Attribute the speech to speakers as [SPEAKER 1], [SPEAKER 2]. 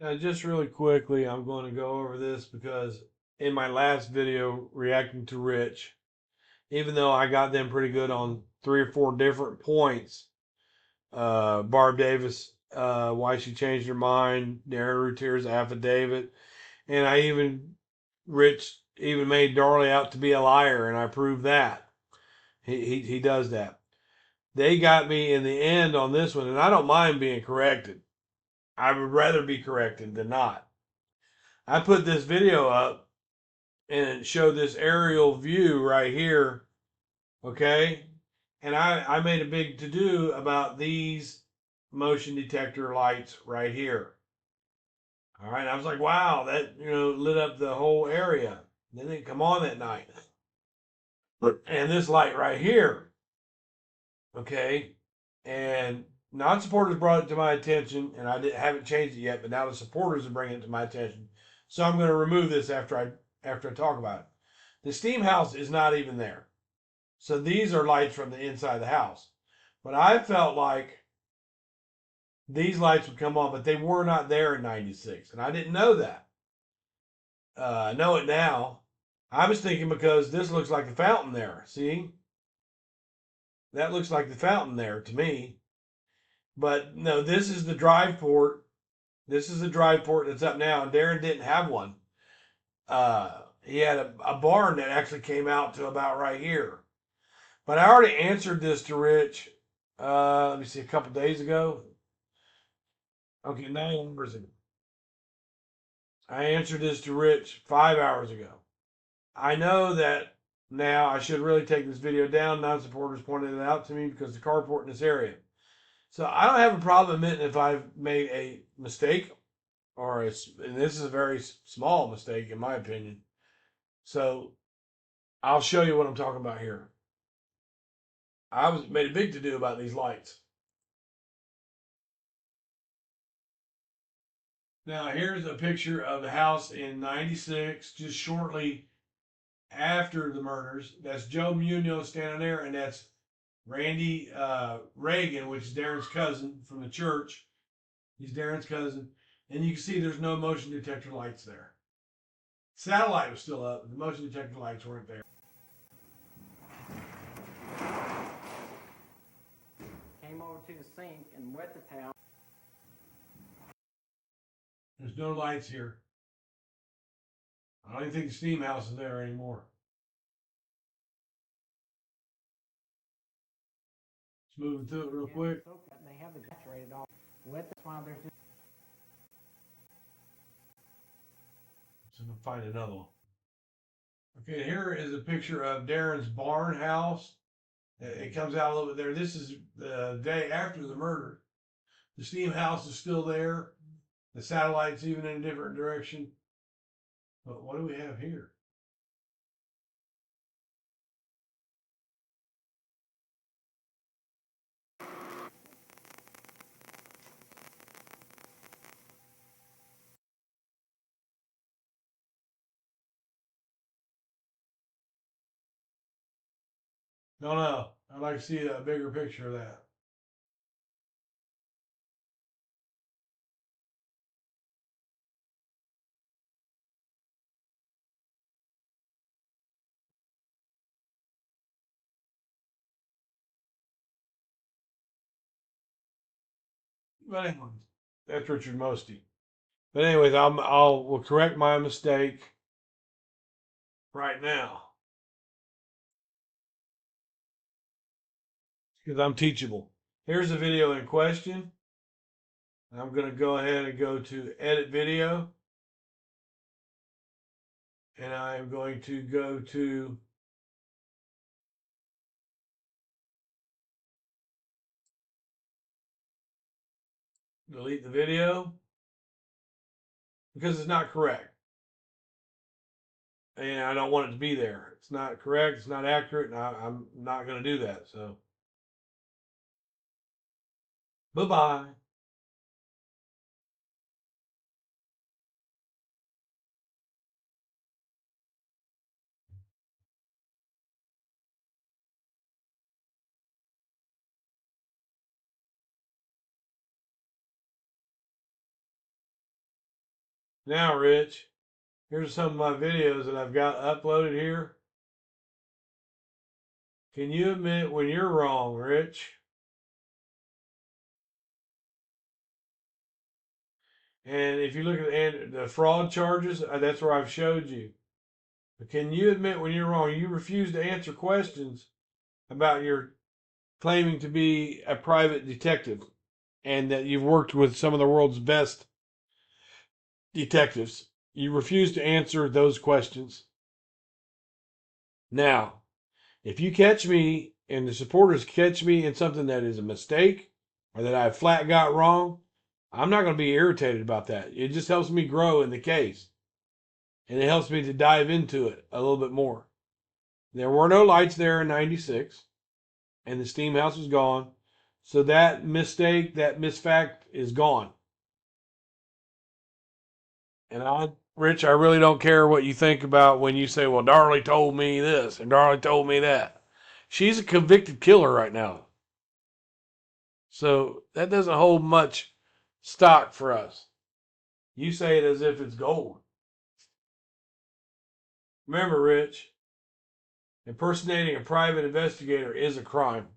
[SPEAKER 1] Just really quickly, I'm going to go over this because in my last video reacting to Rich, even though I got them pretty good on 3 or 4 different points, Barb Davis, why she changed her mind, Darlie Routier's affidavit, and Rich even made Darlie out to be a liar, and I proved that. He does that. They got me in the end on this one, and I don't mind being corrected. I would rather be corrected than not. I put this video up and it showed this aerial view right here, okay? And I made a big to-do about these motion detector lights right here. All right, I was like, wow, that lit up the whole area. They didn't come on that night. And this light right here, okay, and non-supporters brought it to my attention, and haven't changed it yet, but now the supporters are bringing it to my attention. So I'm going to remove this after I talk about it. The steam house is not even there. So these are lights from the inside of the house. But I felt like these lights would come on, but they were not there in 96. And I didn't know that. I know it now. I was thinking because this looks like the fountain there. See? That looks like the fountain there to me. But no, this is the drive port. This is the drive port that's up now. And Darren didn't have one. He had a barn that actually came out to about right here. But I already answered this to Rich, let me see, a couple days ago. Okay, 9 hours ago. I answered this to Rich 5 hours ago. I know that now I should really take this video down. Non-supporters pointed it out to me because the carport in this area. So I don't have a problem admitting if I've made a mistake and this is a very small mistake in my opinion. So I'll show you what I'm talking about here. I made a big to-do about these lights. Now here's a picture of the house in 96, just shortly after the murders. That's Joe Munoz standing there, and that's Randy Reagan, which is Darren's cousin from the church. He's Darren's cousin. And you can see there's no motion detector lights there. Satellite was still up, but the motion detector lights weren't there.
[SPEAKER 2] Came over to the sink and wet the towel.
[SPEAKER 1] There's no lights here. I don't even think the steam house is there anymore. Just moving through it real quick.
[SPEAKER 2] They have the saturated all wet. That's why there's just.
[SPEAKER 1] So we'll find another one. Okay, here is a picture of Darren's barn house. It comes out a little bit there. This is the day after the murder. The steam house is still there. The satellite's even in a different direction. But what do we have here? No. I'd like to see a bigger picture of that. But anyways, that's Richard Mosty. But anyways, we'll correct my mistake right now because I'm teachable. Here's the video in question. I'm going to go ahead and go to edit video. And I'm going to go to delete the video because it's not correct. And I don't want it to be there. It's not correct. It's not accurate. And I'm not going to do that. So, bye-bye. Now, Rich, here's some of my videos that I've got uploaded here. Can you admit when you're wrong, Rich? And if you look at the fraud charges, that's where I've showed you. But can you admit when you're wrong? You refuse to answer questions about your claiming to be a private detective and that you've worked with some of the world's best detectives. You refuse to answer those questions. Now, if you catch me and the supporters catch me in something that is a mistake or that I flat got wrong, I'm not going to be irritated about that. It just helps me grow in the case. And it helps me to dive into it a little bit more. There were no lights there in 96, and the steam house was gone. So that mistake, that misfact is gone. And Rich, I really don't care what you think about when you say, well, Darlie told me this and Darlie told me that. She's a convicted killer right now. So that doesn't hold much stock for us. You say it as if it's gold. Remember, Rich, impersonating a private investigator is a crime.